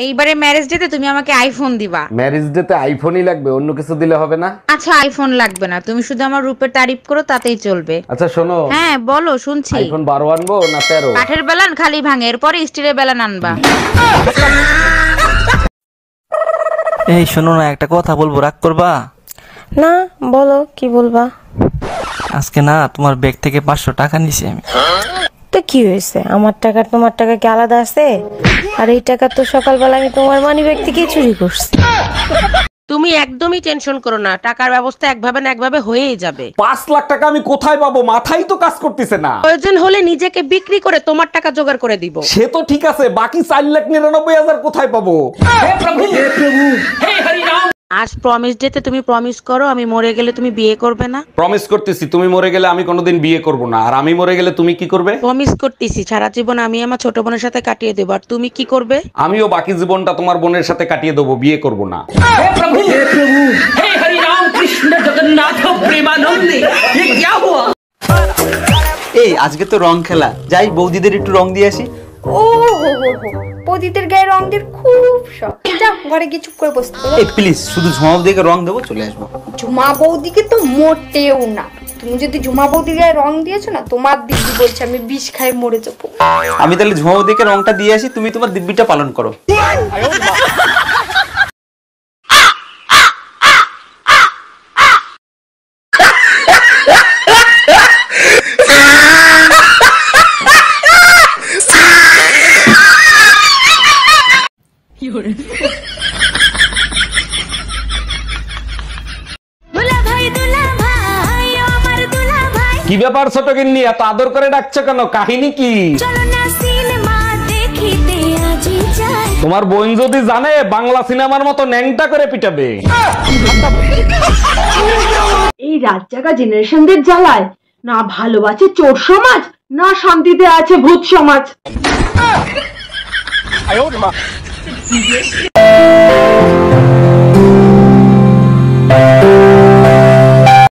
এইবারে ম্যারেজ ডেতে তুমি আমাকে আইফোন দিবা। ম্যারেজ ডেতে আইফোনই লাগবে, অন্য কিছু দিলে হবে না? আচ্ছা আইফোন লাগবে না, তুমি শুধু আমার রূপের তারিফ করো তাতেই চলবে। আচ্ছা শোনো। হ্যাঁ বলো শুনছি। আইফোন 12 আনবো না 13? কাঠের বেলান খালি ভাঙে, এরপরে স্টিলের বেলান আনবা। এই শোনো না, একটা কথা বলবো, রাগ করবা? না বলো, কি বলবা? আজকে না তোমার ব্যাগ থেকে 500 টাকা নিছি আমি। তো কি হয়েছে, আমার টাকা তোমার টাকা কি আলাদা আছে? আর এই টাকা তো সকালবেলা আমি তোমার মানিব্যাগ থেকে চুরি করছি। তুমি একদমই টেনশন করো না, টাকার ব্যবস্থা একভাবে না একভাবে হয়েই যাবে। 5 লাখ টাকা আমি কোথায় পাবো? মাথাই তো কাজ করতেছে না। প্রয়োজন হলে নিজেকে বিক্রি করে তোমার টাকা জোগাড় করে দিব। সে তো ঠিক আছে, বাকি 4,99,000 কোথায় পাবো? আজ প্রমিস ডেতে তুমি প্রমিস করো, আমি মরে গেলে তুমি বিয়ে করবে না। প্রমিস করতেছি, তুমি মরে গেলে আমি কোনোদিন বিয়ে করব না। আর আমি মরে গেলে তুমি কি করবে? প্রমিস করতেছি সারা জীবন আমি আমার ছোট বোনের সাথে কাটিয়ে দেবো, আর তুমি কি করবে? আমিও বাকি জীবনটা তোমার বোনের সাথে কাটিয়ে দেবো, বিয়ে করব না। এই আজকে তো রং খেলা, যাই বৌদিদের একটু রং দিয়ে আসি। ও হো হো হো, পদিতের গায়ে রং দিয়ে খুব শখ। যা ঘরে গিয়ে চুপ করে বসতে। এই প্লিজ, শুধু ঝুমা বৌদিকে রং দেবো, চলে আসবো। ঝুমা বৌদিকে তো মোটেও না। তুমি যদি ঝুমা বৌদির গায়ে রং দিয়েছো না, তোমার দিদি বলছে আমি বিষ খাই মরে যাবো। আমি তাহলে ঝুমা বৌদিকে রংটা দিয়ে আসি, তুমি তোমার দিব্যিটা পালন করো। কি ব্যাপার ছোট গিন্নি, এত আদর করে ডাকছো কেন? কাহিনী কি? তোমার বোন যদি জানে, বাংলা সিনেমার মতো ন্যাংটা করে পিটাবে। এই রাত জাগা জেনারেশনদের জ্বালায় না ভালোবাসে চোর সমাজ, না শান্তিতে আছে ভূত সমাজ।